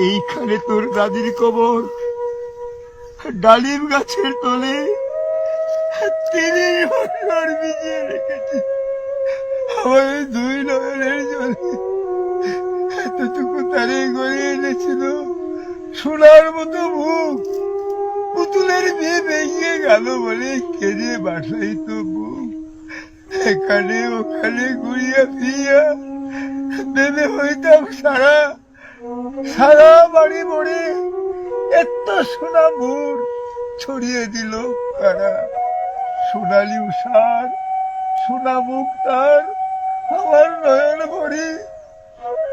এইখানে তোর দাদির কবর, ডালিম গাছের তলে 30 বছর ভিজিয়ে রেখেছি আমার দুই নয়নের জলে। এতটুকু তারে গড়িয়ে এনেছিল সোনার মতো মুখ, পুতুলের বিয়ে ভেঙে গেল বলে কেঁদে বাসাইত বুক। এখানে ওখানে ঘুরিয়া ফিরিয়া ভেবে হইতাম সারা সারা বাড়ি মরে এত সোনা মুর ছড়িয়ে দিল কারা। সোনালি উষার সোনা মুখ তার আমার নয়ন ভরে,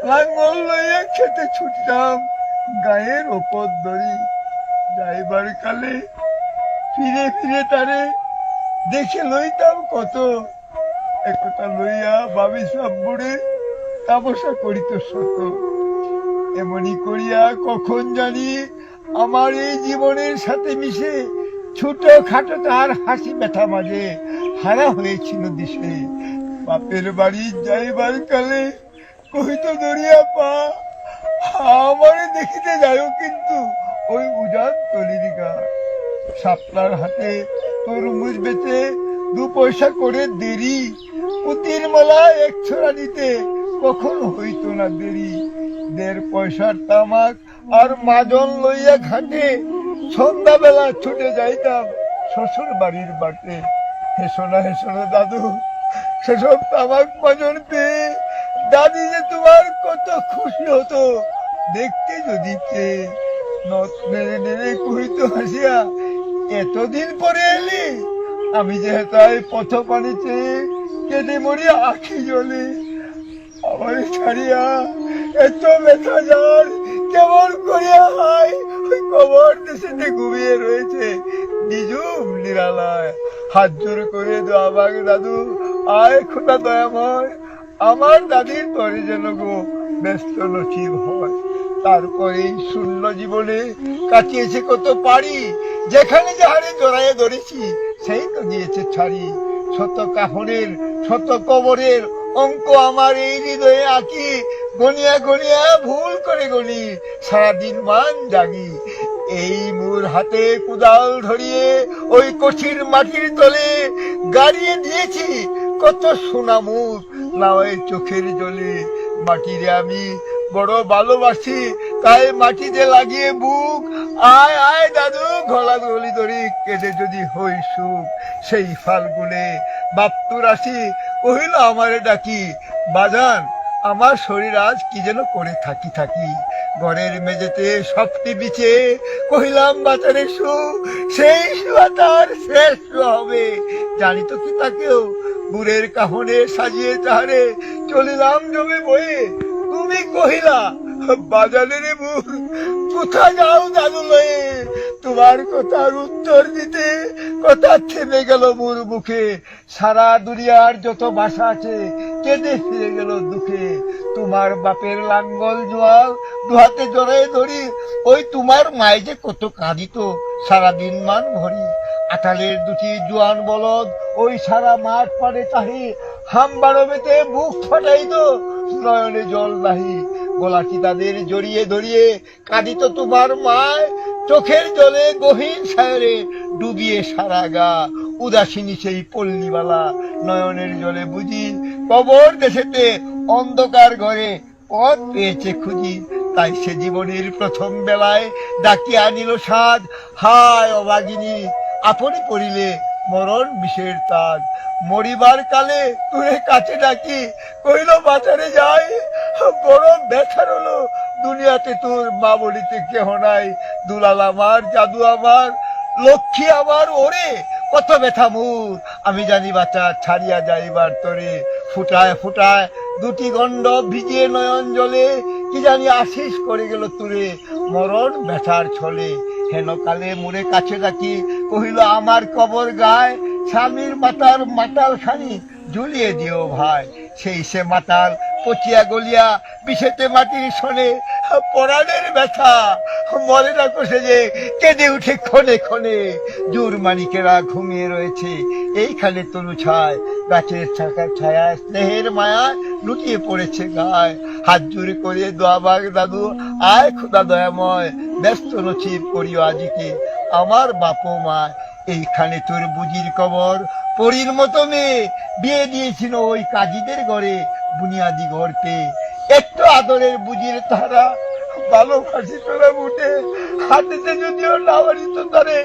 লাঙ্গল লইয়া খেতে ছুটতাম গায়ের ওপর দড়ি। যাইবার কালে ফিরে ফিরে তারে দেখে লইতাম কত, একথা লইয়া ভাবি সব বুড়ে তাপসা করিত শত। এমনি করিয়া কখন জানি আমার এই জীবনের সাথে মিশে ছোট খাটো তার হাসি ব্যথা মাঝে হারা হয়েছিল দিশে। বাপের বাড়ি যাইবার কালে কহিত দরিয়া পা, আমারে দেখিতে যাও কিন্তু ওই উজান তলির গা। শাপলার হাতে তরমুজ বেচে 2 পয়সা করে দেরি, পুতির মালা 1 ছড়া নিতে কখন হইতো না দেরি। 1.5 পয়সার তামাক আর মাজন লইয়া ঘাটে সন্ধ্যাবেলা ছুটে যাইতাম শ্বশুর বাড়ির বাটে। হেসোনা হেসোনা দাদু, সেসব তামাক মাজন পেয়ে দাদি যে তোমার কত খুশি হতো দেখতে যদি চেয়ে। নথ নেড়ে নেড়ে কহিত হাসিয়া, এতদিন পরে এলি? আমি যে তাই পথ পানি চেয়ে কেঁদে মরি আখি জলে। আমার ছাড়িয়া এত ব্যথা যার কেমন করিয়া হয় ওই কবর দেশেতে ঘুমিয়ে রয়েছে নিজুম নিরালায়। হাত জোর করে দোয়া মাগ দাদু, আয় খোদা দয়াময়, আমার দাদির তরে যেন গো ব্যস্ত নসিব হয়। তারপরে শূন্য জীবনে কাটিয়েছে কত পারি, যেখানে যাহারে জড়াইয়ে ধরেছি সেই তো দিয়েছে ছাড়ি। শত কাফনের শত কবরের অঙ্ক আমার এই হৃদয়ে আঁকি, গনিয়া গনিয়া ভুল করে গনি সারাদিন মান জাগি। এই মোর হাতে কুদাল ধরিয়ে ওই কঠিন মাটির তলে গাড়িয়ে দিয়েছি কত সোনা মুখ নাওয়ে চোখের জলে। মাটিরে আমি বড় ভালোবাসি, তাই মাটিতে লাগিয়ে বুক। আয় আয় দাদু, গলা গলি ধরি কেঁদে যদি হই সুখ। সেই ফাল্গুনে বাপ্তুর আসি কহিল আমারে ডাকি, বাজান আমার শরীর আজ কি যেন করে থাকি থাকি। ঘরের মেঝেতে সবটি বিছে কহিলাম বাজারে শু, সেই শুয়া তার শেষ হবে। জানি তো কি তাকেও বুড়ের কাহনে সাজিয়ে তাহারে চলিলাম জমে বয়ে। তুমি কহিলা বাজারে বুড় কোথা যাও দাদু লয়ে? তোমার কথার উত্তর দিতে কথা থেমে গেল মোর মুখে। সারা দুনিয়ার যত ভাষা আছে কেঁদে ফিরে গেল দুঃখে। তোমার বাপের লাঙ্গল জোয়াল দুহাতে জড়াই ধরি, ওই তোমার মায় যে কত কাঁদিত সারাদিন মান ভরি। আটালের 2টি জোয়ান বলদ ওই সারা মাঠ পাড়ে চাহি, হামবারো বেতে বুক ফাটাইত নয়নে জল নাহি। গলাটি তাদের জড়িয়ে ধরিয়ে কাঁদিত তোমার মায়, চোখের জলে গহীন সায়রে ডুবিয়ে সারা গা। উদাসিনী সেই পল্লীবালা নয়নের জলে বুঝি, কবর দেশেতে অন্ধকার ঘরে পথ পেয়েছে খুঁজি। তাই সে জীবনের প্রথম বেলায় ডাকিয়া আনিল সাজ, হায় অভাগিনী আপনি পড়িলে মরণ বিষের তাজ। মরিবার কালে তুই কাছে ডাকি কইল বাজারে যাই, বড় ব্যথার হলো দুনিয়াতে তোর মা বলিতে কেহ নাই। দুলাল আমার, জাদু আমার, লক্ষ্মী আমার, ওরে কত ব্যথা মোর। আমি জানি বাচ্চা ছাড়িয়া যাইবার তরে, ফুটায় ফুটায় 2টি গণ্ড ভিজিয়ে নয়ন জলে। কি জানি আশিস করে গেল তুরে মরণ ব্যথার ছলে। হেন কালে মোরে কাছে ডাকি কহিল আমার কবর গায়, স্বামীর মাতার মাতাল খানি ঝুলিয়ে দিও ভাই। সেই সে মাতাল পচিয়া গলিয়া বিষেতে মাটির শোনে, পরাণের ব্যথা মরে না কষে যে কেঁদে উঠে ক্ষণে ক্ষণে। জোর মানিকেরা ঘুমিয়ে রয়েছে এইখানে তনু ছায়, গাছের ছায়া স্নেহের মায়া লুটিয়ে পড়েছে গায়। হাত জোড়ে করে দোয়া মাগ দাদু, আয় খোদা দয়াময়, ব্যস্ত নছিব করিও আজিকে, আমার বাপু মা এইখানে তোর বুঝির কবর, পরীর মতো মেয়ে বিয়ে দিয়েছিল ওই কাজীদের ঘরে, বুনিয়াদি ঘর পেয়ে একটু আদরের বুঝির তারা, ভালো ফাঁসি তোলা উঠে হাতিতে যদিও না বাড়িত তারে,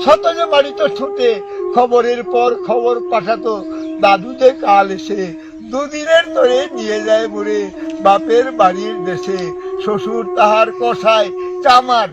শত যে বাড়িত ছুটে খবরের পর খবর পাঠাতো, দাদু যে কাল এসে দুদিনের ধরে নিয়ে যায় বুড়ে বাপের বাড়ির দেশে, শ্বশুর তাহার কষায় চামার